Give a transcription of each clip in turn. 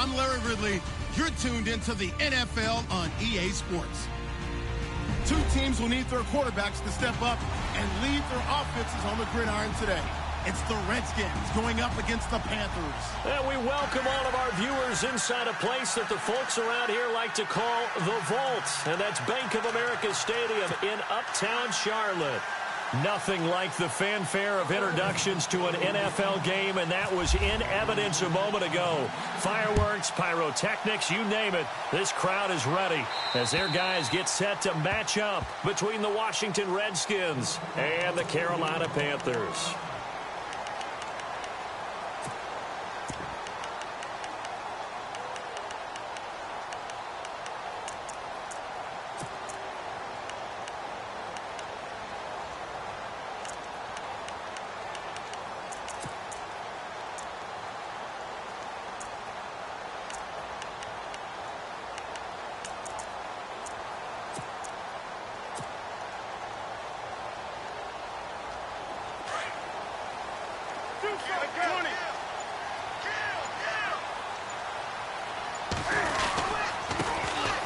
I'm Larry Ridley. You're tuned into the NFL on EA Sports. Two teams will need their quarterbacks to step up and lead their offenses on the gridiron today. It's the Redskins going up against the Panthers. And we welcome all of our viewers inside a place that the folks around here like to call the Vault. And that's Bank of America Stadium in Uptown Charlotte. Nothing like the fanfare of introductions to an NFL game, and that was in evidence a moment ago. Fireworks, pyrotechnics, you name it. This crowd is ready as their guys get set to match up between the Washington Redskins and the Carolina Panthers.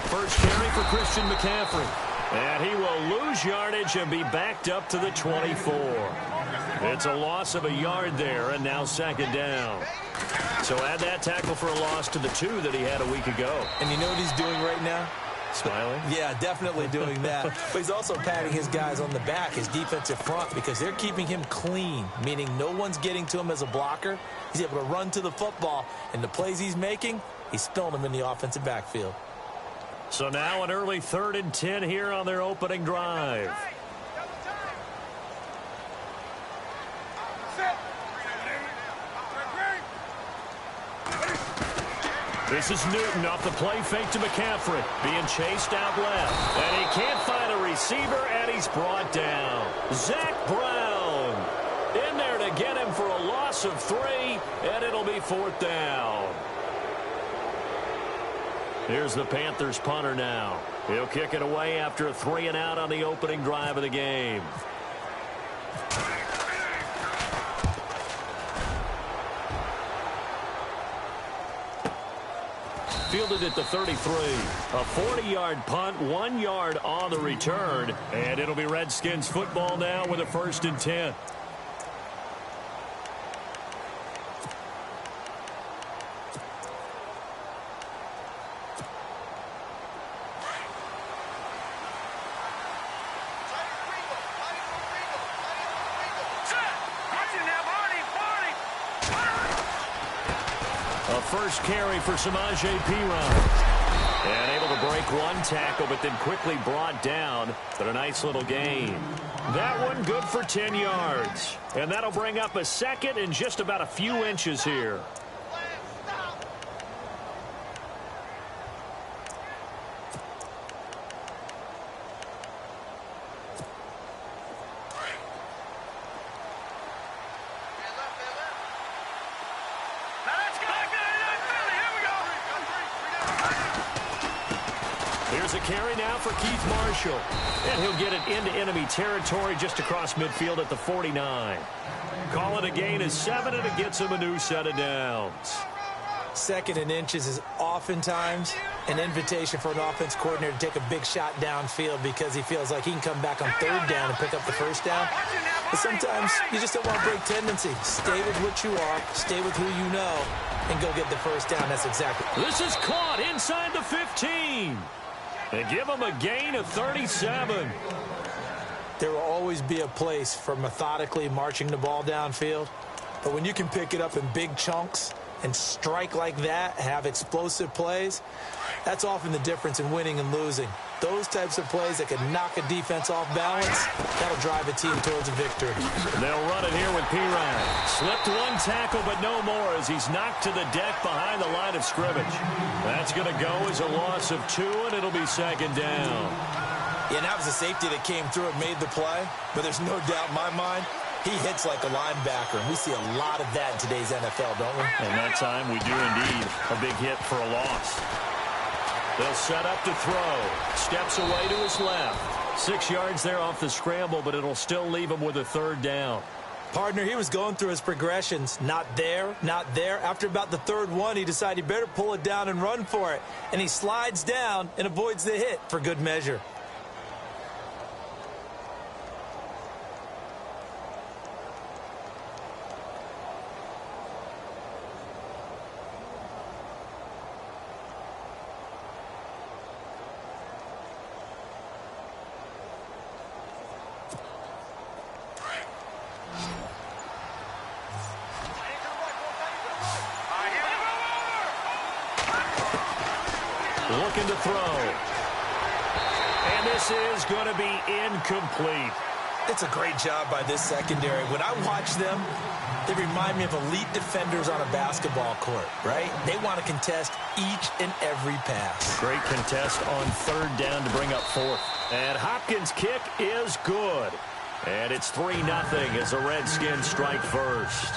First carry for Christian McCaffrey. And he will lose yardage and be backed up to the 24. It's a loss of a yard there, and now second down. So add that tackle for a loss to the 2 that he had a week ago. And you know what he's doing right now? Smiling? Yeah, definitely doing that. But he's also patting his guys on the back, his defensive front, because they're keeping him clean, meaning no one's getting to him as a blocker. He's able to run to the football, and the plays he's making, he's filling them in the offensive backfield. So now an early 3rd and 10 here on their opening drive. This is Newton off the play fake to McCaffrey. Being chased out left. And he can't find a receiver, and he's brought down. Zach Brown in there to get him for a loss of 3, and it'll be 4th down. Here's the Panthers punter now. He'll kick it away after a 3 and out on the opening drive of the game. Fielded at the 33. A 40-yard punt, 1 yard on the return. And it'll be Redskins football now with a 1st and 10. First carry for Samaje Perine. And able to break 1 tackle, but then quickly brought down. But a nice little gain. That one good for 10 yards. And that'll bring up a 2nd and just about a few inches here. Here's a carry now for Keith Marshall. And he'll get it into enemy territory just across midfield at the 49. Call it a gain of 7, and it gets him a new set of downs. 2nd and inches is oftentimes an invitation for an offense coordinator to take a big shot downfield because he feels like he can come back on 3rd down and pick up the 1st down. But sometimes you just don't want to break tendency. Stay with what you are, stay with who you know, and go get the 1st down. That's exactly. This is caught inside the 15. They give him a gain of 37. There will always be a place for methodically marching the ball downfield. But when you can pick it up in big chunks and strike like that, have explosive plays, that's often the difference in winning and losing. Those types of plays that can knock a defense off balance, that'll drive a team towards a victory. They'll run it here with Perine. Slipped 1 tackle, but no more as he's knocked to the deck behind the line of scrimmage. That's going to go as a loss of 2, and it'll be 2nd down. Yeah, and that was a safety that came through and made the play, but there's no doubt in my mind he hits like a linebacker, and we see a lot of that in today's NFL, don't we? And that time we do indeed a big hit for a loss. They'll set up to throw. Steps away to his left. 6 yards there off the scramble, but it'll still leave him with a 3rd down. Partner, he was going through his progressions. Not there, not there. After about the third one, he decided he better pull it down and run for it. And he slides down and avoids the hit for good measure. Looking to throw. And this is going to be incomplete. It's a great job by this secondary. When I watch them, they remind me of elite defenders on a basketball court, right? They want to contest each and every pass. Great contest on third down to bring up fourth. And Hopkins' kick is good. And it's 3-0 as the Redskins strike first.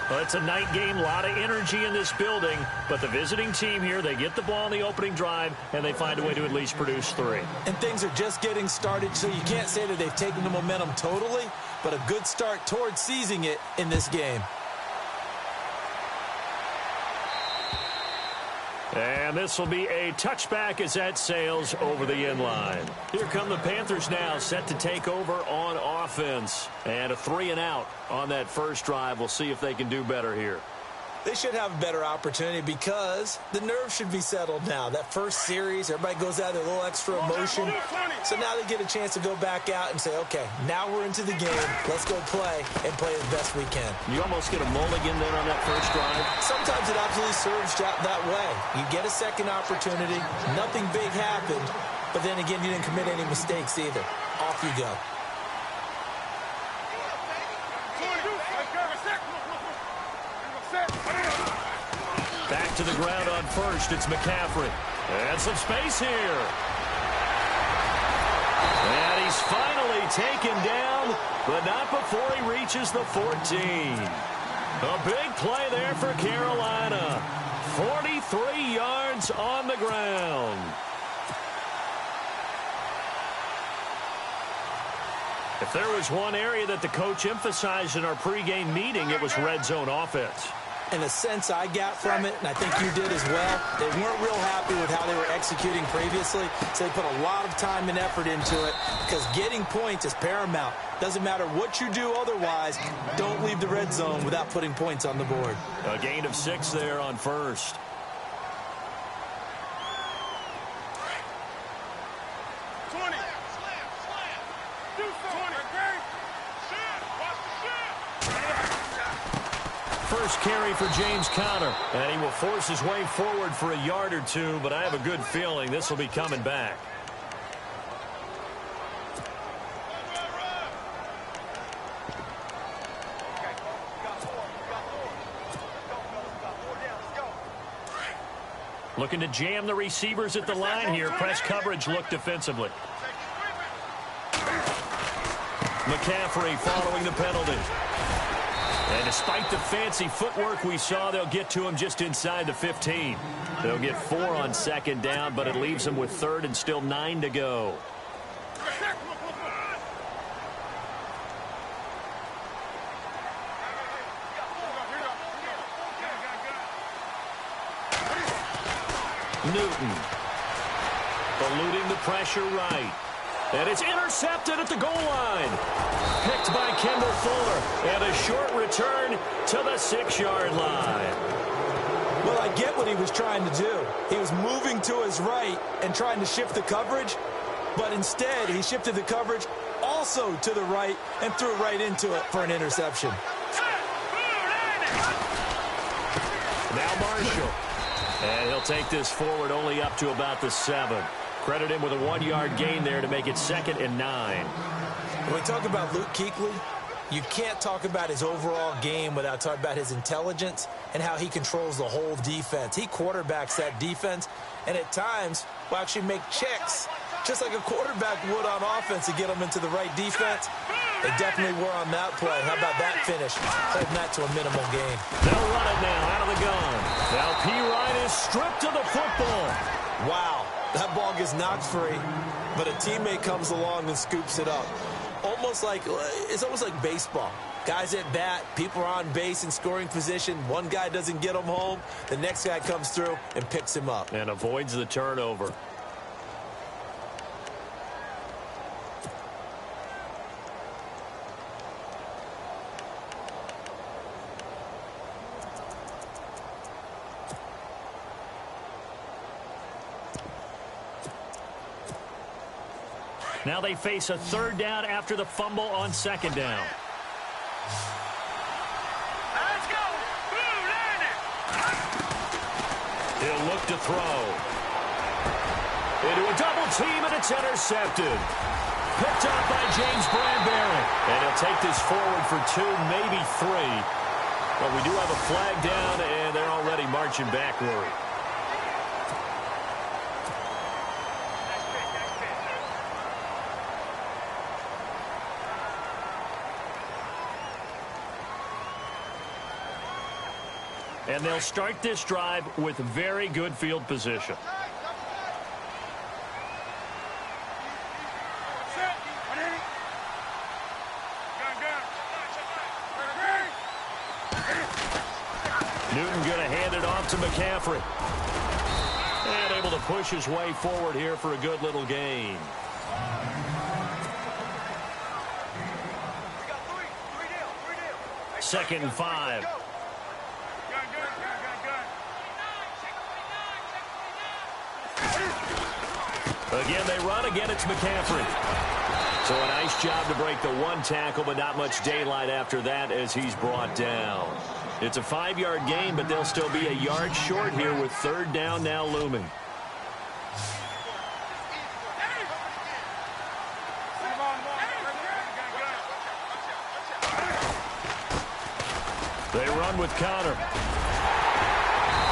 Well, it's a night game, a lot of energy in this building, but the visiting team here, they get the ball on the opening drive, and they find a way to at least produce 3. And things are just getting started, so you can't say that they've taken the momentum totally, but a good start towards seizing it in this game. And this will be a touchback as that sails over the end line. Here come the Panthers now, set to take over on offense. And a 3-and-out on that first drive. We'll see if they can do better here. They should have a better opportunity because the nerves should be settled now. That first series, everybody goes out with a little extra emotion. So now they get a chance to go back out and say, okay, now we're into the game. Let's go play and play the best we can. You almost get a mulligan then on that first drive. Sometimes it absolutely serves that way. You get a second opportunity. Nothing big happened. But then again, you didn't commit any mistakes either. Off you go. Back to the ground on first. It's McCaffrey. And some space here. And he's finally taken down, but not before he reaches the 14. A big play there for Carolina. 43 yards on the ground. If there was one area that the coach emphasized in our pregame meeting, it was red zone offense. And the sense I got from it, and I think you did as well, they weren't real happy with how they were executing previously, so they put a lot of time and effort into it because getting points is paramount. Doesn't matter what you do otherwise, don't leave the red zone without putting points on the board. A gain of 6 there on first. First carry for James Conner, and he will force his way forward for a yard or 2, but I have a good feeling this will be coming back. Looking to jam the receivers at the line here. Press coverage look defensively. McCaffrey following the penalty. And despite the fancy footwork we saw, they'll get to him just inside the 15. They'll get 4 on second down, but it leaves them with third and still 9 to go. Newton eluding the pressure right. And it's intercepted at the goal line. Picked by Kendall Fuller. And a short return to the 6-yard line. Well, I get what he was trying to do. He was moving to his right and trying to shift the coverage. But instead, he shifted the coverage also to the right and threw it right into it for an interception. Now Marshall. And he'll take this forward only up to about the 7. Credit him with a 1-yard gain there to make it 2nd and 9. When we talk about Luke Kuechly, you can't talk about his overall game without talking about his intelligence and how he controls the whole defense. He quarterbacks that defense and at times will actually make checks just like a quarterback would on offense to get them into the right defense. They definitely were on that play. How about that finish? Holding that to a minimal gain. They'll run it now out of the gun. Now P. Ryan is stripped of the football. Wow, that ball gets knocked free, but a teammate comes along and scoops it up. Almost almost like baseball. Guys at bat, people are on base in scoring position. One guy doesn't get him home. The next guy comes through and picks him up. And avoids the turnover. Now they face a third down after the fumble on second down. Let's go. He'll look to throw. Into a double team, and it's intercepted. Picked up by James Bradbury. And he'll take this forward for 2, maybe 3. But we do have a flag down, and they're already marching backward. And they'll start this drive with very good field position. Newton going to hand it off to McCaffrey. And able to push his way forward here for a good little gain. Second and 5. Again, they run. Again, it's McCaffrey. So a nice job to break the 1 tackle, but not much daylight after that as he's brought down. It's a 5-yard gain, but they'll still be a yard short here with third down now looming. They run with Connor.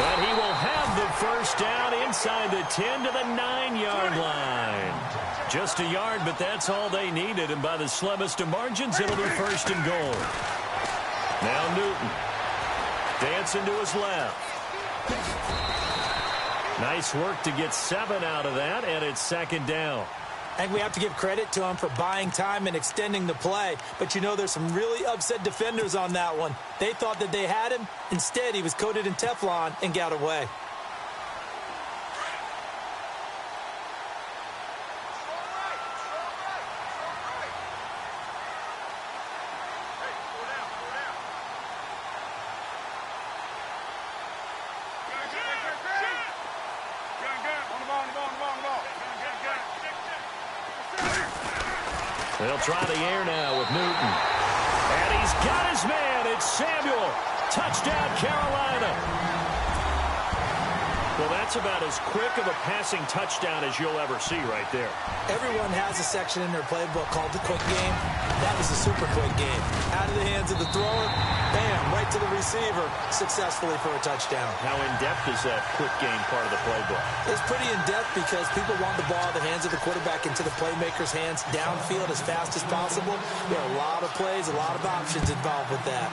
And he will have the first down inside the 10 to the 9-yard line. Just a yard, but that's all they needed. And by the slimmest of margins, it'll be first and goal. Now Newton. Dancing to his left. Nice work to get 7 out of that, and it's second down. I think we have to give credit to him for buying time and extending the play. But, you know, there's some really upset defenders on that one. They thought that they had him. Instead, he was coated in Teflon and got away. They'll try the air now with Newton. And he's got his man. It's Samuel. Touchdown, Carolina. Well, that's about as quick of a passing touchdown as you'll ever see right there. Everyone has a section in their playbook called the quick game. That was a super quick game. Out of the hands of the thrower, bam, right to the receiver, successfully for a touchdown. How in-depth is that quick game part of the playbook? It's pretty in-depth because people want the ball out of the hands of the quarterback into the playmaker's hands downfield as fast as possible. There are a lot of plays, a lot of options involved with that.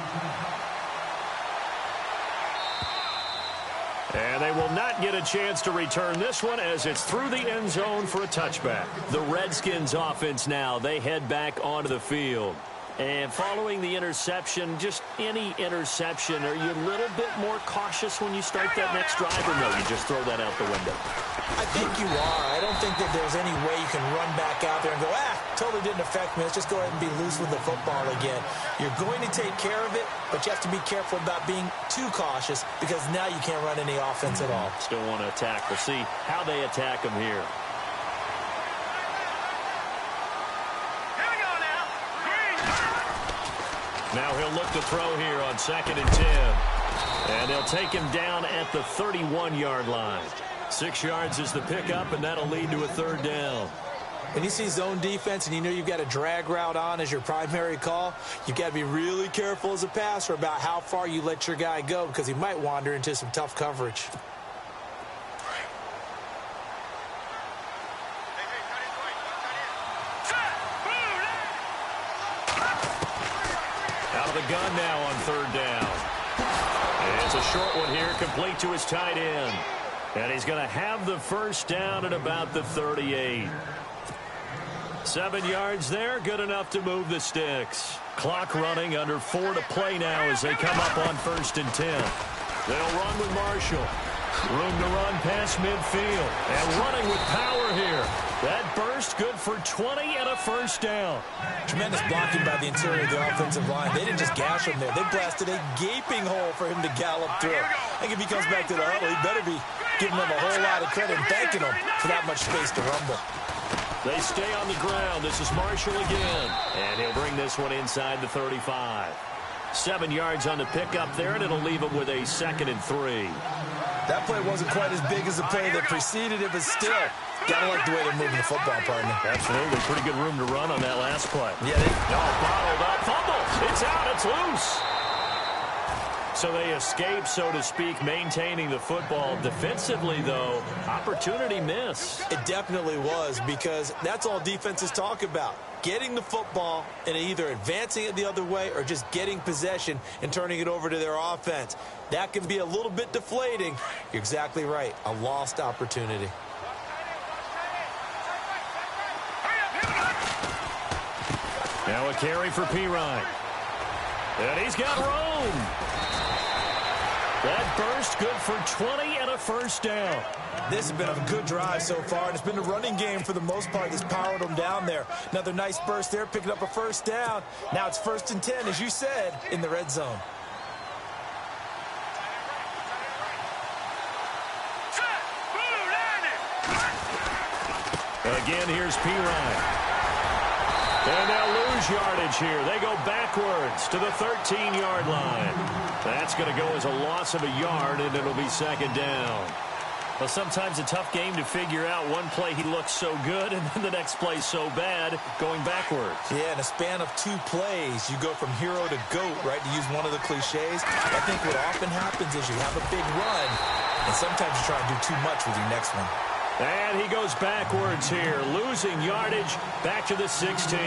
And they will not get a chance to return this one as it's through the end zone for a touchback. The Redskins offense now, they head back onto the field. And following the interception, just any interception, are you a little bit more cautious when you start that next drive, or no, you just throw that out the window? I think you are. I don't think that there's any way you can run back out there and go, totally didn't affect me. Let's just go ahead and be loose with the football again. You're going to take care of it, but you have to be careful about being too cautious because now you can't run any offense at all. Still want to attack. We'll see how they attack them here. Now he'll look to throw here on 2nd and 10. And they'll take him down at the 31-yard line. 6 yards is the pickup, and that'll lead to a third down. When you see zone defense and you know you've got a drag route on as your primary call, you've got to be really careful as a passer about how far you let your guy go because he might wander into some tough coverage. Out of the gun now on third down. It's a short one here, complete to his tight end. And he's going to have the first down at about the 38. 7 yards there, good enough to move the sticks. Clock running, under 4 to play now as they come up on 1st and 10. They'll run with Marshall. Room to run past midfield. And running with power here. That burst good for 20 and a first down. Tremendous blocking by the interior of the offensive line. They didn't just gash him there. They blasted a gaping hole for him to gallop through. I think if he comes back to the huddle, he better be giving them a whole lot of credit and thanking them for that much space to rumble. They stay on the ground. This is Marshall again. And he'll bring this one inside the 35. 7 yards on the pickup there, and it'll leave him with a 2nd and 3. That play wasn't quite as big as the play that preceded it, but still, gotta like the way they're moving the football, partner. Absolutely. Pretty good room to run on that last play. Yeah, bottled up. Fumble. It's out. It's loose. So they escape, so to speak, maintaining the football. Defensively, though, opportunity missed. It definitely was, because that's all defenses talk about. Getting the football and either advancing it the other way or just getting possession and turning it over to their offense. That can be a little bit deflating. You're exactly right. A lost opportunity. Now a carry for Pirine. And he's got room. That burst good for 20 and a first down. This has been a good drive so far, and it's been a running game for the most part that's powered them down there. Another nice burst there, picking up a first down. Now it's 1st and 10, as you said, in the red zone. Again, here's Pirine. And they'll lose yardage here. They go backwards to the 13-yard line. That's going to go as a loss of a yard, and it'll be 2nd down. Well, sometimes a tough game to figure out. One play he looks so good, and then the next play so bad, going backwards. Yeah, in a span of 2 plays, you go from hero to GOAT, right, to use one of the cliches. I think what often happens is you have a big run, and sometimes you try and do too much with your next one. And he goes backwards here, losing yardage back to the 16.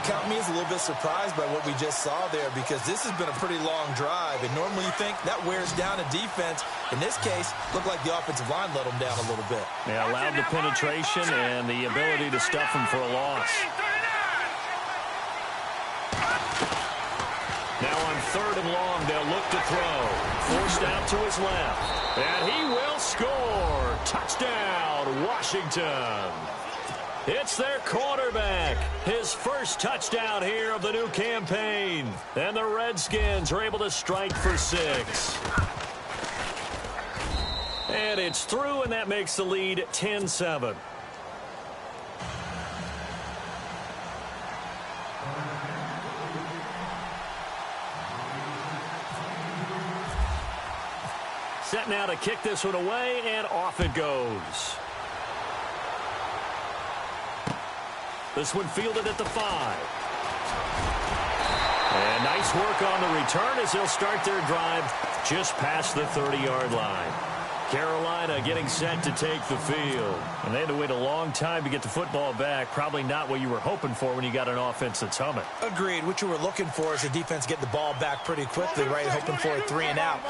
Count me as a little bit surprised by what we just saw there, because this has been a pretty long drive, and normally you think that wears down a defense. In this case, looked like the offensive line let them down a little bit. Yeah, allowed the penetration and the ability to stuff them for a loss. Now on 3rd and long, they'll look to throw. Forced out to his left, and he will score. Touchdown, Washington. It's their quarterback. His first touchdown here of the new campaign. And the Redskins are able to strike for 6. And it's through, and that makes the lead 10-7. Set now to kick this one away, and off it goes. This one fielded at the 5. And nice work on the return as they'll start their drive just past the 30-yard line. Carolina getting set to take the field. And they had to wait a long time to get the football back. Probably not what you were hoping for when you got an offense that's humming. Agreed. What you were looking for is the defense get the ball back pretty quickly, right? Hoping for a 3 and out.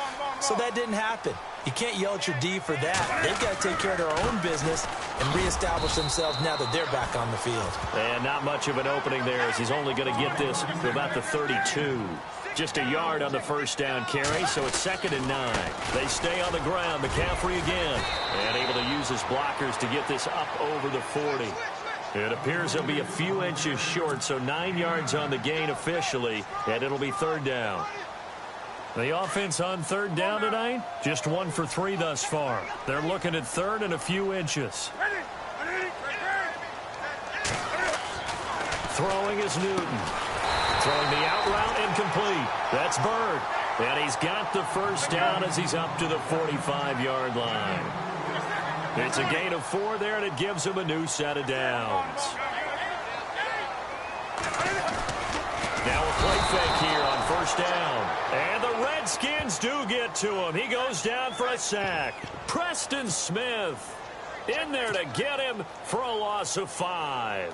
So that didn't happen. You can't yell at your D for that. They've got to take care of their own business and reestablish themselves now that they're back on the field. And not much of an opening there, as he's only going to get this to about the 32. Just a yard on the first down carry, so it's 2nd and 9. They stay on the ground. McCaffrey again. And able to use his blockers to get this up over the 40. It appears he'll be a few inches short, so 9 yards on the gain officially, and it'll be 3rd down. The offense on 3rd down tonight, just 1 for 3 thus far. They're looking at 3rd and a few inches. Throwing is Newton. Throwing the out route incomplete. That's Bird. And he's got the first down as he's up to the 45-yard line. It's a gain of 4 there, and it gives him a new set of downs. Now a play fake here on 1st down. And the Redskins do get to him. He goes down for a sack. Preston Smith in there to get him for a loss of 5.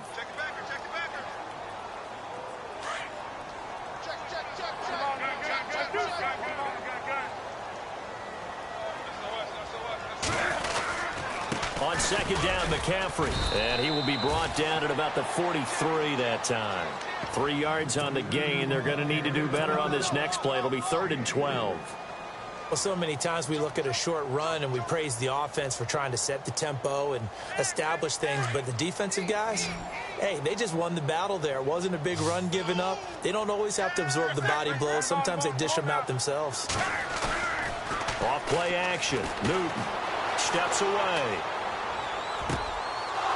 On second down, McCaffrey. And he will be brought down at about the 43 that time. 3 yards on the gain. They're going to need to do better on this next play. It'll be 3rd and 12. Well, so many times we look at a short run and we praise the offense for trying to set the tempo and establish things. But the defensive guys, hey, they just won the battle there. It wasn't a big run given up. They don't always have to absorb the body blows. Sometimes they dish them out themselves. Off play action. Newton steps away.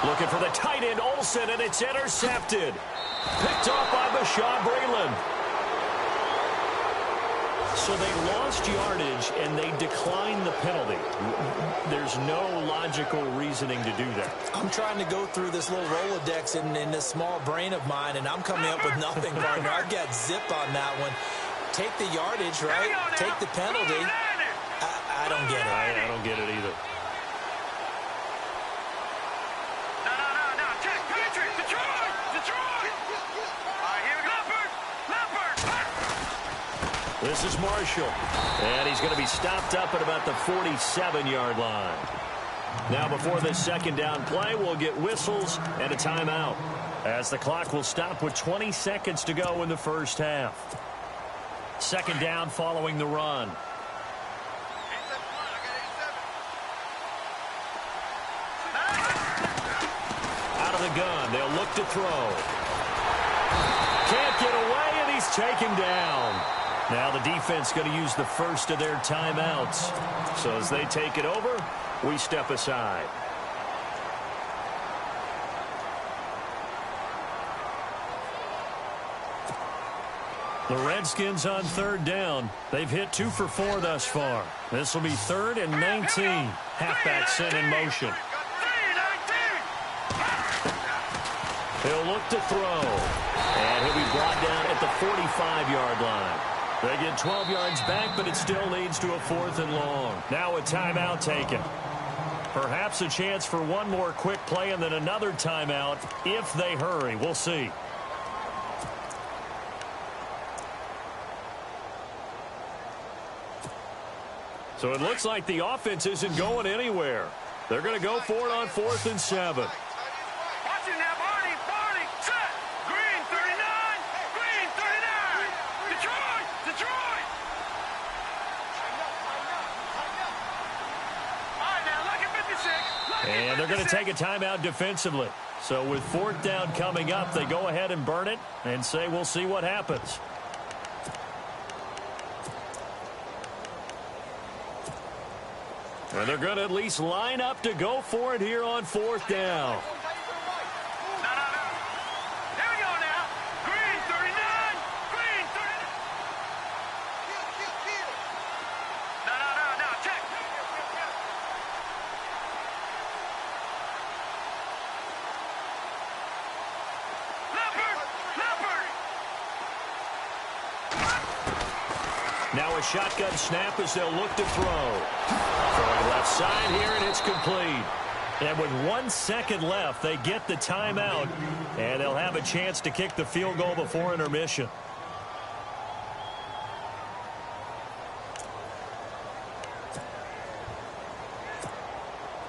Looking for the tight end, Olsen, and it's intercepted. Picked off by Bashaud Breeland. So they lost yardage, and they declined the penalty. There's no logical reasoning to do that. I'm trying to go through this little Rolodex in this small brain of mine, and I'm coming up with nothing, partner. I've got zip on that one. Take the yardage, right? Take the penalty. I don't get it. I don't get it either. This is Marshall, and he's going to be stopped up at about the 47-yard line. Now, before this second down play, we'll get whistles and a timeout, as the clock will stop with 20 seconds to go in the first half. Second down following the run. Out of the gun, they'll look to throw. Can't get away, and he's taken down. Now the defense going to use the first of their timeouts. So as they take it over, we step aside. The Redskins on third down. They've hit 2 for 4 thus far. This will be 3rd and 19. Halfback set in motion. He'll look to throw. And he'll be brought down at the 45-yard line. They get 12 yards back, but it still leads to a 4th and long. Now a timeout taken. Perhaps a chance for one more quick play and then another timeout if they hurry. We'll see. So it looks like the offense isn't going anywhere. They're going to go for it on 4th and 7. And they're going to take a timeout defensively. So with 4th down coming up, they go ahead and burn it and say we'll see what happens. And they're going to at least line up to go for it here on 4th down. Now a shotgun snap as they'll look to throw. Throwing left side here, and it's complete. And with 1 second left, they get the timeout, and they'll have a chance to kick the field goal before intermission.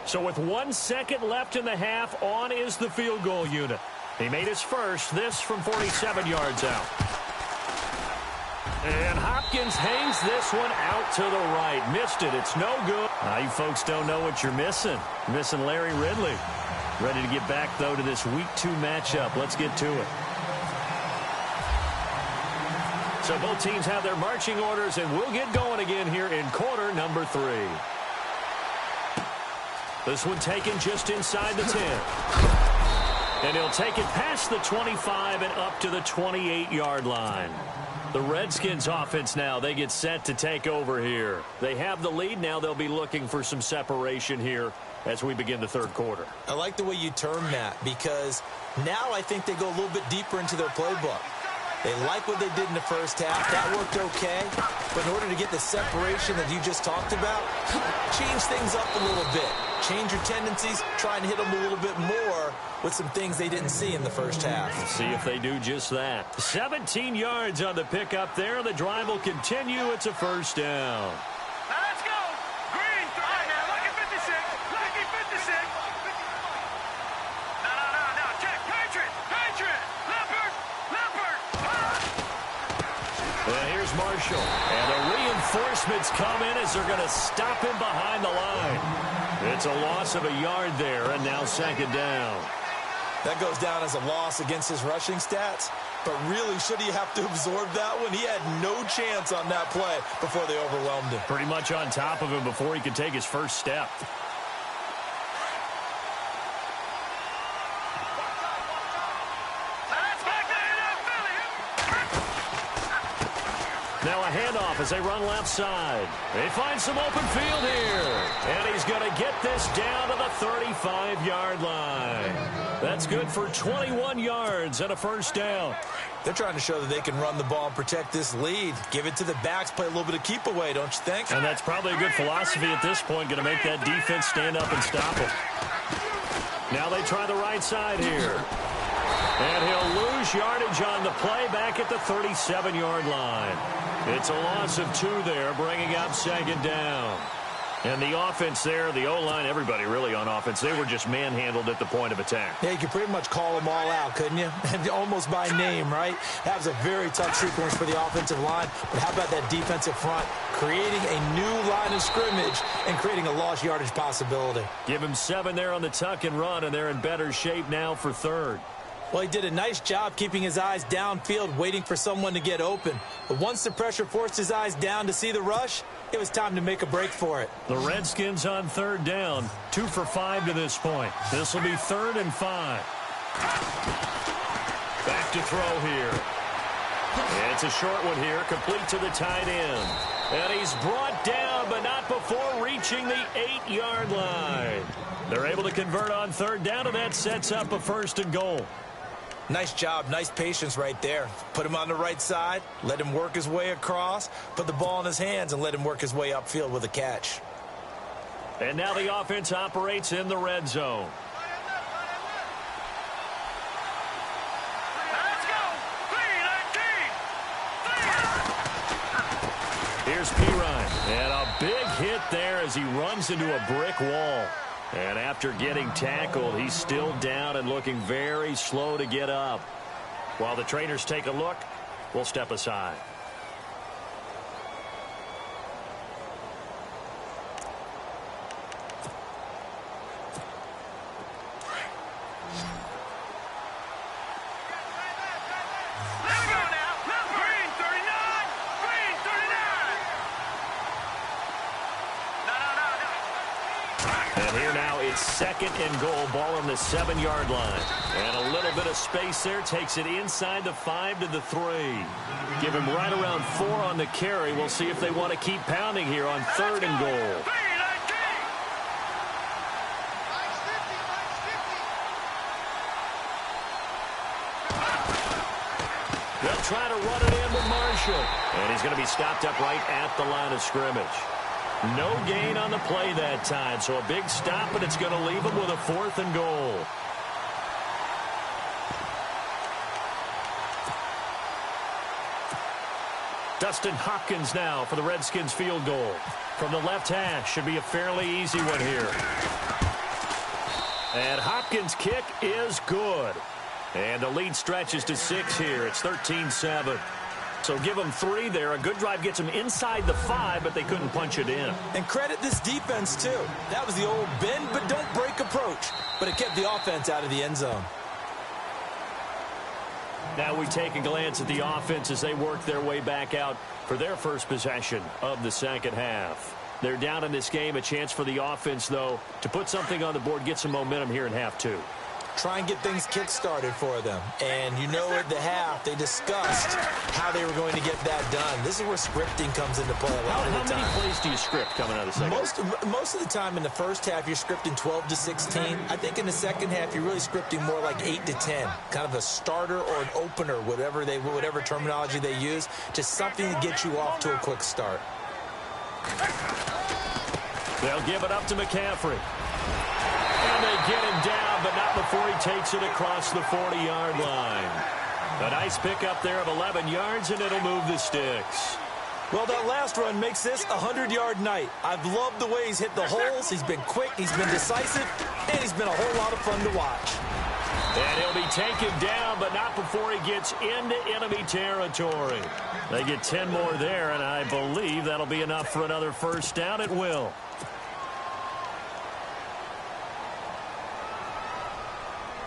So with 1 second left in the half, on is the field goal unit. He made his first, this from 47 yards out. And Hopkins hangs this one out to the right. Missed it. It's no good. Now, you folks don't know what you're missing. You're missing Larry Ridley. Ready to get back, though, to this Week 2 matchup. Let's get to it. So both teams have their marching orders, and we'll get going again here in quarter number 3. This one taken just inside the 10. And he'll take it past the 25 and up to the 28-yard line. The Redskins offense now, they get set to take over here. They have the lead. Now they'll be looking for some separation here as we begin the third quarter. I like the way you term that, because now I think they go a little bit deeper into their playbook. They like what they did in the first half. That worked okay. But in order to get the separation that you just talked about, change things up a little bit. Change your tendencies. Try and hit them a little bit more with some things they didn't see in the first half. See if they do just that. 17 yards on the pickup there. The drive will continue. It's a first down. Now let's go. Green, 3. Now look at 56. Look at 56. Marshall. And the reinforcements come in as they're going to stop him behind the line. It's a loss of a yard there, and now second down. That goes down as a loss against his rushing stats. But really, should he have to absorb that one? He had no chance on that play before they overwhelmed him. Pretty much on top of him before he could take his first step. Now a handoff as they run left side. They find some open field here. And he's going to get this down to the 35-yard line. That's good for 21 yards and a first down. They're trying to show that they can run the ball and protect this lead. Give it to the backs, play a little bit of keep away, don't you think? And that's probably a good philosophy at this point, going to make that defense stand up and stop him. Now they try the right side here. And he'll lose yardage on the play back at the 37-yard line. It's a loss of 2 there, bringing up second down. And the offense there, the O-line, everybody really on offense, they were just manhandled at the point of attack. Yeah, you could pretty much call them all out, couldn't you? Almost by name, right? That was a very tough sequence for the offensive line. But how about that defensive front creating a new line of scrimmage and creating a lost yardage possibility? Give him 7 there on the tuck and run, and they're in better shape now for third. Well, he did a nice job keeping his eyes downfield, waiting for someone to get open. But once the pressure forced his eyes down to see the rush, it was time to make a break for it. The Redskins on third down, 2 for 5 to this point. This will be 3rd and 5. Back to throw here. It's a short one here, complete to the tight end. And he's brought down, but not before reaching the 8-yard line. They're able to convert on third down, and that sets up a 1st and goal. Nice job, nice patience right there. Put him on the right side, let him work his way across, put the ball in his hands, and let him work his way upfield with a catch. And now the offense operates in the red zone. Let's go! 3-19! Here's Pirine, and a big hit there as he runs into a brick wall. And after getting tackled, he's still down and looking very slow to get up. While the trainers take a look, we'll step aside. Let's go now! Green 39! Green 39! No. And here now it's 2nd and goal, ball on the 7-yard line. And a little bit of space there, takes it inside the 5 to the 3. Give him right around 4 on the carry. We'll see if they want to keep pounding here on 3rd and goal. 3-19! They'll try to run it in with Marshall. And he's going to be stopped up right at the line of scrimmage. No gain on the play that time, so a big stop, but it's going to leave him with a 4th and goal. Dustin Hopkins now for the Redskins field goal. From the left hash, should be a fairly easy one here. And Hopkins' kick is good. And the lead stretches to 6 here. It's 13-7. So give them 3 there. A good drive gets them inside the 5, but they couldn't punch it in. And credit this defense, too. That was the old bend but don't break approach. But it kept the offense out of the end zone. Now we take a glance at the offense as they work their way back out for their first possession of the second half. They're down in this game. A chance for the offense, though, to put something on the board, get some momentum here in half 2. Try and get things kick-started for them. And you know at the half, they discussed how they were going to get that done. This is where scripting comes into play a lot of the time. How many plays do you script coming out of the second half? Most of the time in the first half, you're scripting 12 to 16. I think in the second half, you're really scripting more like 8 to 10. Kind of a starter or an opener, whatever terminology they use. Just something to get you off to a quick start. They'll give it up to McCaffrey. And they get him down, but not before he takes it across the 40-yard line. A nice pickup there of 11 yards, and it'll move the sticks. Well, that last run makes this a 100-yard night. I've loved the way he's hit the holes. He's been quick, he's been decisive, and he's been a whole lot of fun to watch. And he'll be taken down, but not before he gets into enemy territory. They get 10 more there, and I believe that'll be enough for another first down. It will.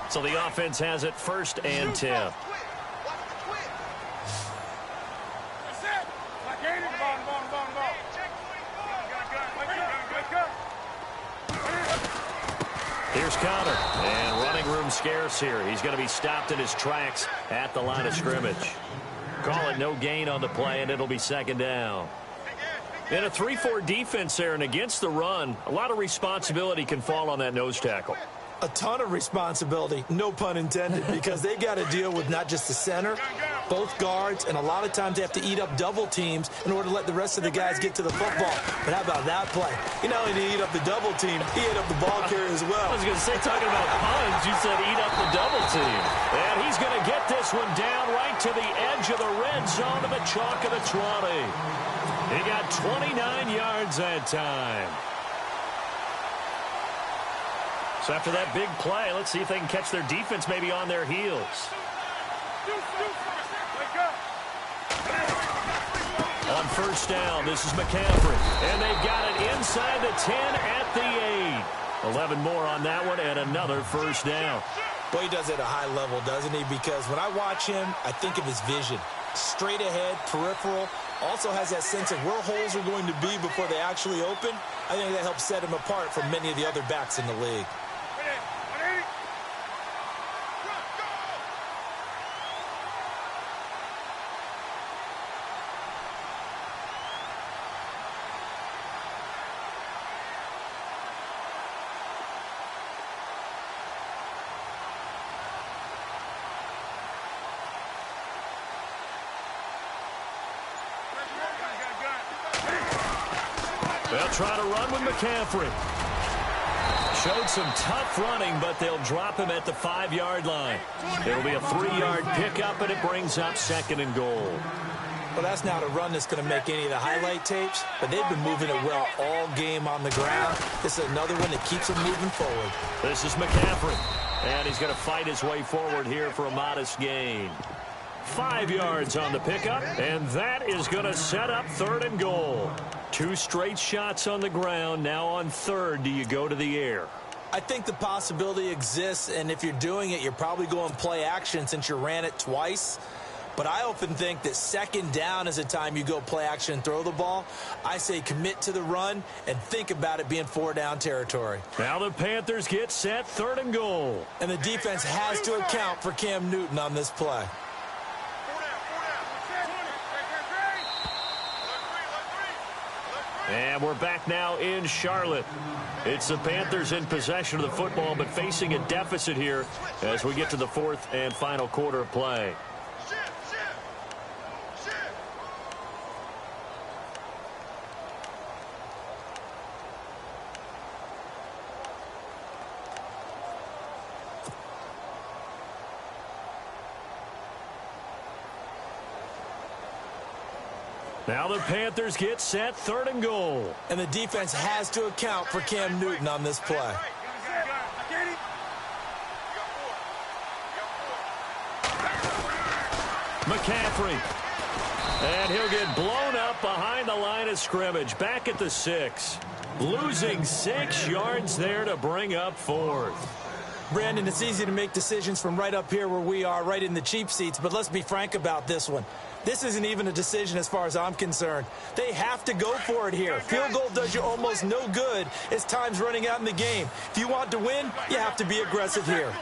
So the offense has it 1st and 10. Here's Connor, and running room scarce here. He's going to be stopped in his tracks at the line of scrimmage. Call it no gain on the play, and it'll be 2nd down. In a 3-4 defense there, and against the run, a lot of responsibility can fall on that nose tackle. A ton of responsibility, no pun intended, because they got to deal with not just the center, both guards, and a lot of times they have to eat up double teams in order to let the rest of the guys get to the football. But how about that play? He not only did he eat up the double team, he ate up the ball carrier as well. I was going to say, talking about puns, you said eat up the double team. And he's going to get this one down right to the edge of the red zone of the chalk of the 20. He got 29 yards that time. So after that big play, let's see if they can catch their defense maybe on their heels. On 1st down, this is McCaffrey. And they've got it inside the 10 at the 8. 11 more on that one and another 1st down. Well, he does it at a high level, doesn't he? Because when I watch him, I think of his vision. Straight ahead, peripheral. Also has that sense of where holes are going to be before they actually open. I think that helps set him apart from many of the other backs in the league. They'll try to run with McCaffrey. Showed some tough running, but they'll drop him at the 5-yard line. It'll be a 3-yard pickup, and it brings up 2nd and goal. Well, that's not a run that's going to make any of the highlight tapes, but they've been moving it well all game on the ground. This is another one that keeps them moving forward. This is McCaffrey, and he's going to fight his way forward here for a modest gain. 5 yards on the pickup, and that is going to set up 3rd and goal. 2 straight shots on the ground. Now on 3rd, do you go to the air? I think the possibility exists, and if you're doing it, you're probably going play action since you ran it twice. But I often think that 2nd down is the time you go play action and throw the ball. I say commit to the run and think about it being 4-down territory. Now the Panthers get set, 3rd and goal. And the defense has to account for Cam Newton on this play. And we're back now in Charlotte. It's the Panthers in possession of the football, but facing a deficit here as we get to the 4th and final quarter of play. Now the Panthers get set, 3rd and goal. And the defense has to account for Cam Newton on this play. McCaffrey. And he'll get blown up behind the line of scrimmage. Back at the 6. Losing 6 yards there to bring up 4th. Brandon, it's easy to make decisions from right up here where we are, right in the cheap seats, but let's be frank about this one. This isn't even a decision as far as I'm concerned. They have to go for it here. Field goal does you almost no good as time's running out in the game. If you want to win, you have to be aggressive here.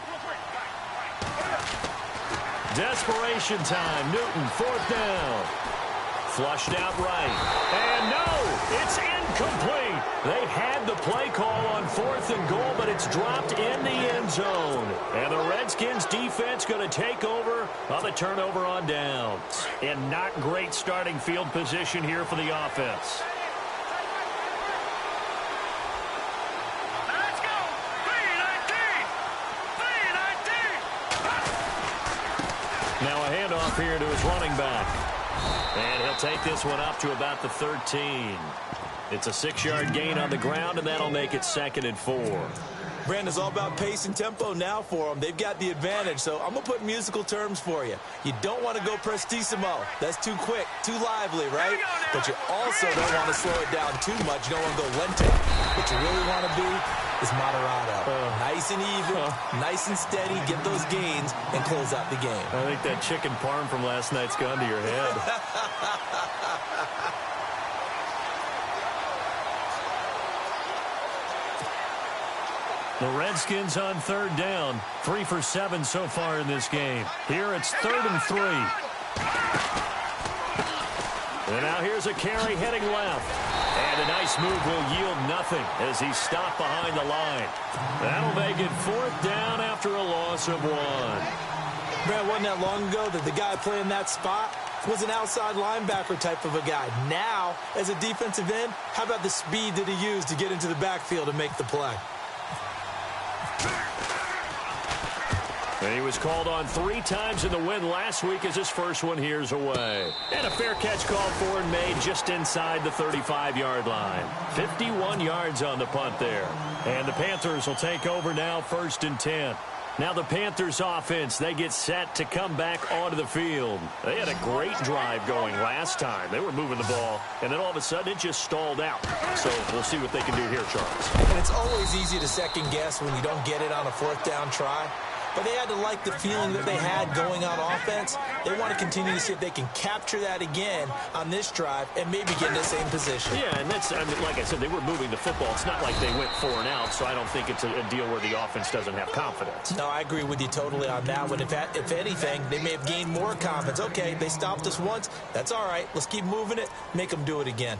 Desperation time. Newton, 4th down. Flushed out right. And no, it's incomplete. They had the play call on 4th and goal, but it's dropped in the end zone. And the Redskins defense going to take over on the turnover on downs. And not great starting field position here for the offense. Let's go. 3-19. Now a handoff here to his running back. And he'll take this one up to about the 13. It's a 6-yard gain on the ground, and that'll make it 2nd and 4. Brandon, it's all about pace and tempo now for them. They've got the advantage, so I'm going to put musical terms for you. You don't want to go prestissimo. That's too quick, too lively, right? But you also don't want to slow it down too much. You don't want to go lente. What you really want to be is moderado. Nice and even, nice and steady, get those gains, and close out the game. I think that chicken parm from last night's gone to your head. The Redskins on third down. 3 for 7 so far in this game. Here it's 3rd and 3. And now here's a carry heading left. And a nice move will yield nothing as he's stopped behind the line. That'll make it 4th down after a loss of 1. Brad, wasn't that long ago that the guy playing that spot was an outside linebacker type of a guy. Now, as a defensive end, how about the speed that he used to get into the backfield and make the play? And he was called on 3 times in the win last week as his first one here's away. And a fair catch called for and made just inside the 35-yard line. 51 yards on the punt there. And the Panthers will take over now 1st and 10. Now the Panthers offense, they get set to come back onto the field. They had a great drive going last time. They were moving the ball, and then all of a sudden it just stalled out. So we'll see what they can do here, Charles. And it's always easy to second guess when you don't get it on a 4th down try. But they had to like the feeling that they had going on offense. They want to continue to see if they can capture that again on this drive and maybe get in the same position. Yeah, and that's, I mean, like I said, they were moving the football. It's not like they went 4 and out, so I don't think it's a deal where the offense doesn't have confidence. No, I agree with you totally on that one. If anything, they may have gained more confidence. Okay, they stopped us once. That's all right. Let's keep moving it. Make them do it again.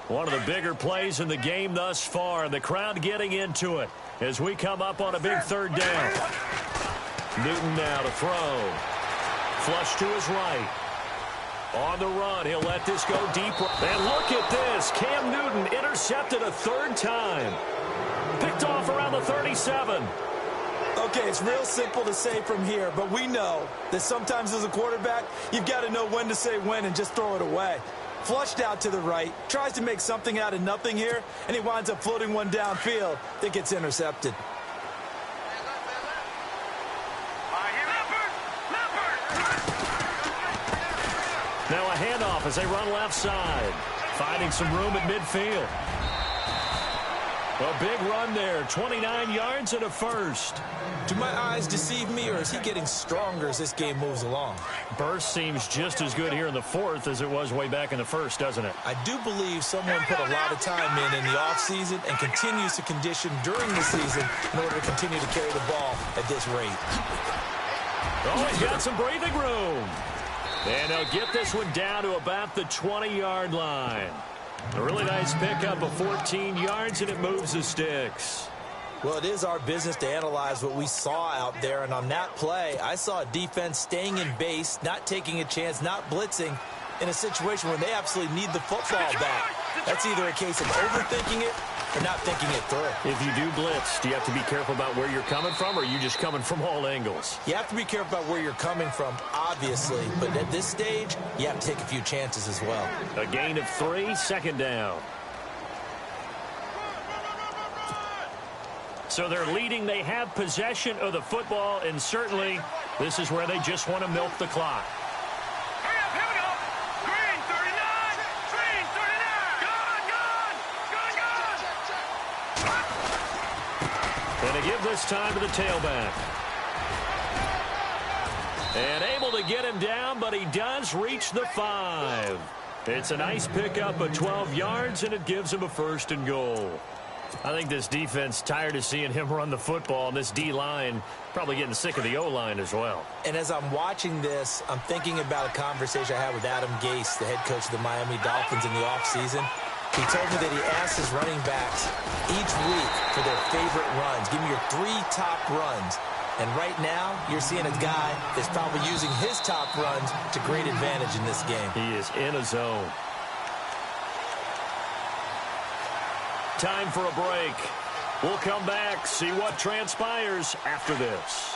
One of the bigger plays in the game thus far, and the crowd getting into it as we come up on a big 3rd down. Newton now to throw. Flush to his right. On the run, he'll let this go deep. And look at this. Cam Newton intercepted a 3rd time. Picked off around the 37. Okay, it's real simple to say from here, but we know that sometimes as a quarterback, you've got to know when to say when and just throw it away. Flushed out to the right, tries to make something out of nothing here, and he winds up floating one downfield that gets intercepted. Now a handoff as they run left side, finding some room at midfield. A big run there, 29 yards and a 1st. Do my eyes deceive me, or is he getting stronger as this game moves along? Burst seems just as good here in the 4th as it was way back in the 1st, doesn't it? I do believe someone put a lot of time in the offseason and continues to condition during the season in order to continue to carry the ball at this rate. Oh, he's got some breathing room. And they'll get this one down to about the 20-yard line. A really nice pickup of 14 yards, and it moves the sticks. Well, it is our business to analyze what we saw out there, and on that play, I saw a defense staying in base, not taking a chance, not blitzing, in a situation where they absolutely need the football back. That's either a case of overthinking it or not thinking it through. If you do blitz, do you have to be careful about where you're coming from, or are you just coming from all angles? You have to be careful about where you're coming from, obviously, but at this stage, you have to take a few chances as well. A gain of 3, 2nd down. So they're leading. They have possession of the football, and certainly this is where they just want to milk the clock. Hurry up, here we go. Green 39. Green 39. Gone. And they give this time to the tailback. And able to get him down, but he does reach the 5. It's a nice pickup of 12 yards, and it gives him a 1st and goal. I think this defense tired of seeing him run the football, and this D-line probably getting sick of the O-line as well. And as I'm watching this, I'm thinking about a conversation I had with Adam Gase, the head coach of the Miami Dolphins in the offseason. He told me that he asked his running backs each week for their favorite runs. Give me your 3 top runs. And right now, you're seeing a guy that's probably using his top runs to great advantage in this game. He is in a zone. Time for a break. We'll come back, see what transpires after this.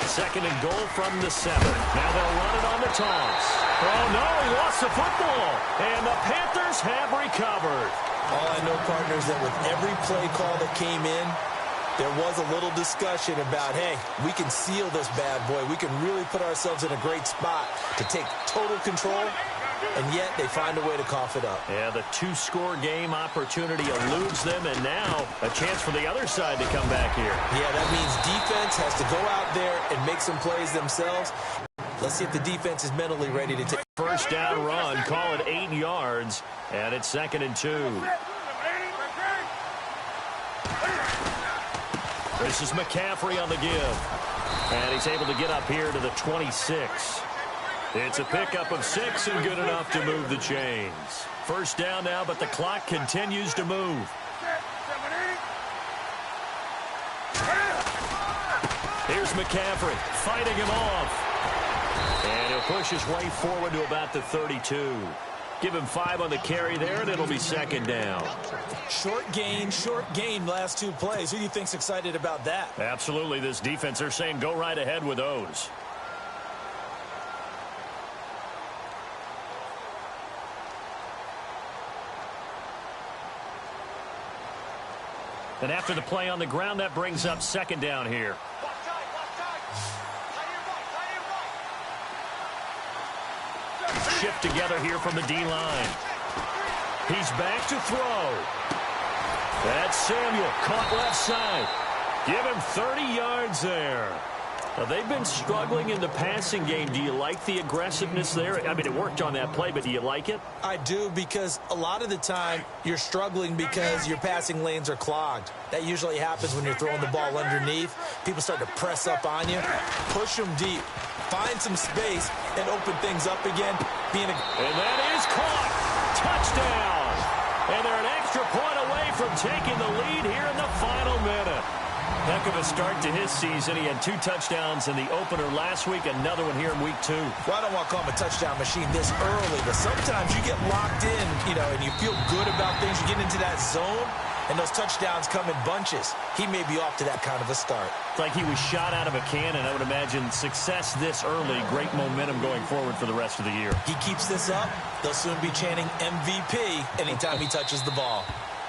Second and goal from the 7. Now they'll run it on the toss. Oh, no, he lost the football. And the Panthers have recovered. All I know, partners, that with every play call that came in, there was a little discussion about, hey, we can seal this bad boy. We can really put ourselves in a great spot to take total control, and yet they find a way to cough it up. Yeah, the 2-score game opportunity eludes them, and now a chance for the other side to come back here. Yeah, that means defense has to go out there and make some plays themselves. Let's see if the defense is mentally ready to take. First down run, call it 8 yards, and it's 2nd and 2. This is McCaffrey on the give. And he's able to get up here to the 26. It's a pickup of 6 and good enough to move the chains. First down now, but the clock continues to move. Here's McCaffrey fighting him off. And he'll push his way forward to about the 32. Give him 5 on the carry there, and it'll be 2nd down. Short gain last 2 plays. Who do you think's excited about that? Absolutely. This defense, they're saying go right ahead with those. And after the play on the ground, that brings up 2nd down here. Shift together here from the D-line. He's back to throw. That's Samuel, caught left side. Give him 30 yards there. Now, they've been struggling in the passing game. Do you like the aggressiveness there? I mean, it worked on that play, but do you like it? I do, because a lot of the time you're struggling because your passing lanes are clogged. That usually happens when you're throwing the ball underneath. People start to press up on you. Push them deep. Find some space and open things up again. And that is caught. Touchdown. And they're an extra point away from taking the lead here in the final minute. Heck of a start to his season. He had 2 touchdowns in the opener last week, another one here in week 2. Well, I don't want to call him a touchdown machine this early, but sometimes you get locked in, and you feel good about things. You get into that zone, and those touchdowns come in bunches. He may be off to that kind of a start. It's like he was shot out of a cannon. I would imagine success this early, great momentum going forward for the rest of the year. He keeps this up, they'll soon be chanting MVP anytime he touches the ball.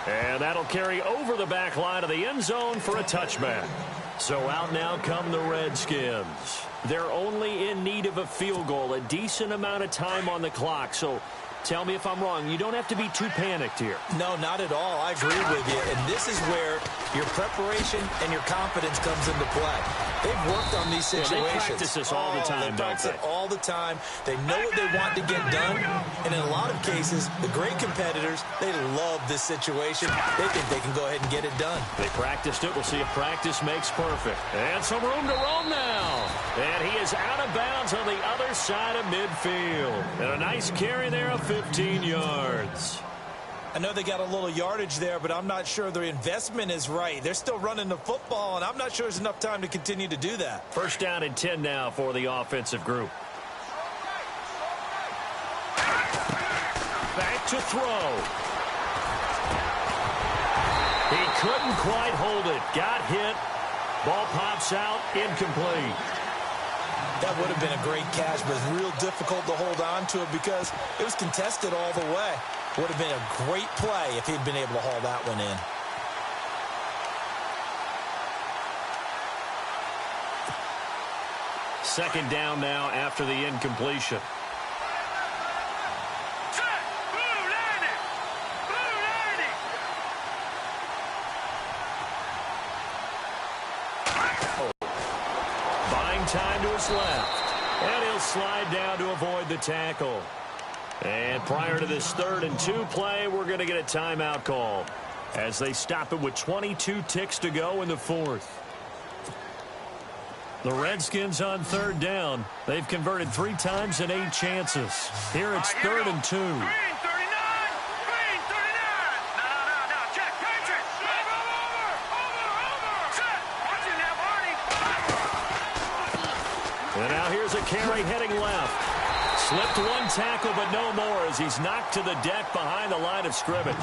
And that'll carry over the back line of the end zone for a touchback. So out now come the Redskins. They're only in need of a field goal, a decent amount of time on the clock. So tell me if I'm wrong. You don't have to be too panicked here. No, not at all. I agree with you. And this is where your preparation and your confidence comes into play. They've worked on these situations. Yeah, they practice this all the time, they practice it all the time. They know what they want to get done. And in a lot of cases, the great competitors, they love this situation. They think they can go ahead and get it done. They practiced it. We'll see if practice makes perfect. And some room to roam now. And he is out of bounds on the other side of midfield. And a nice carry there of 15 yards. I know they got a little yardage there, but I'm not sure their investment is right. They're still running the football, and I'm not sure there's enough time to continue to do that. First down and 10 now for the offensive group. Back to throw. He couldn't quite hold it. Got hit. Ball pops out. Incomplete. That would have been a great catch, but it's real difficult to hold on to it because it was contested all the way. Would have been a great play if he'd been able to haul that one in. Second down now after the incompletion. Buying time to his left. And he'll slide down to avoid the tackle. And prior to this 3rd and 2 play, we're going to get a timeout call as they stop it with 22 ticks to go in the 4th. The Redskins on 3rd down. They've converted 3 times in 8 chances. Here it's 3rd and 2. And now here's a carry heading left. Slipped one tackle, but no more as he's knocked to the deck behind the line of scrimmage.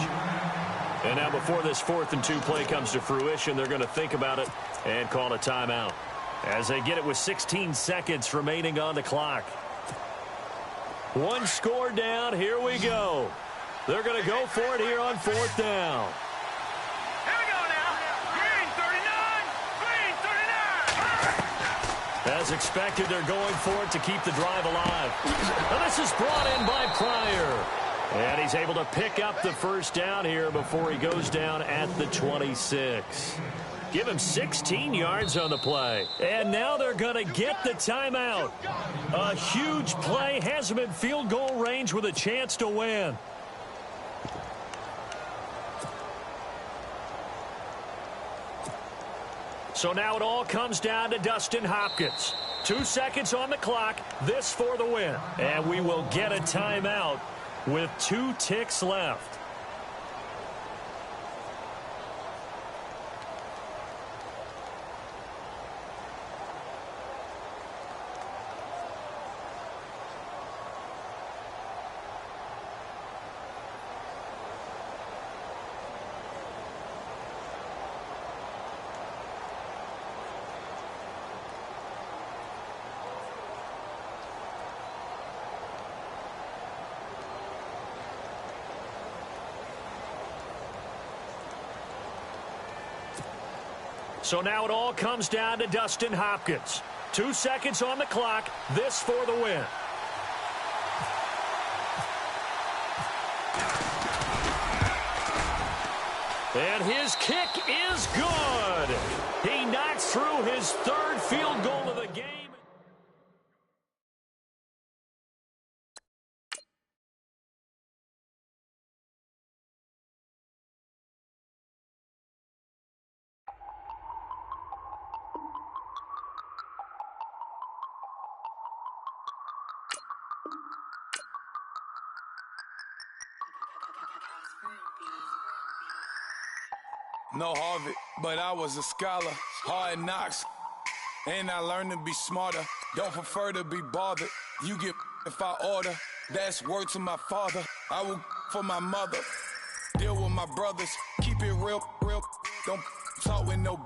And now before this 4th and 2 play comes to fruition, they're going to think about it and call a timeout as they get it with 16 seconds remaining on the clock. One score down. Here we go. They're going to go for it here on 4th down. Here we go now. Green 39. Green 39. As expected, they're going for it to keep the drive alive. And this is brought in by Pryor. And he's able to pick up the first down here before he goes down at the 26. Give him 16 yards on the play. And now they're going to get the timeout. A huge play has him in field goal range with a chance to win. So now it all comes down to Dustin Hopkins. 2 seconds on the clock. This for the win. And we will get a timeout with 2 ticks left. So now it all comes down to Dustin Hopkins. 2 seconds on the clock. This for the win. And his kick is good. He knocks through his 3rd field goal of the game. No Harvard, but I was a scholar. Hard knocks, and I learned to be smarter. Don't prefer to be bothered. You get if I order. That's word to my father. I will for my mother. Deal with my brothers. Keep it real. Don't talk with no.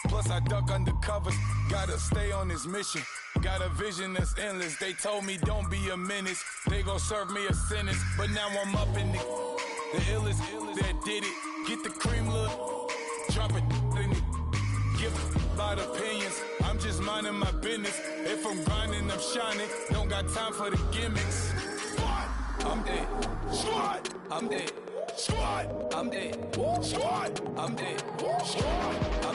Plus I duck under covers. Gotta stay on this mission. Got a vision that's endless. They told me don't be a menace. They gon' serve me a sentence. But now I'm up in the illest that did it. Get the cream look. Drop it in it. Give out opinions. I'm just minding my business. If I'm grinding, I'm shining. Don't got time for the gimmicks. Squad, I'm dead. Squad, I'm dead. Squad, I'm dead. Squad, I'm dead. Squad,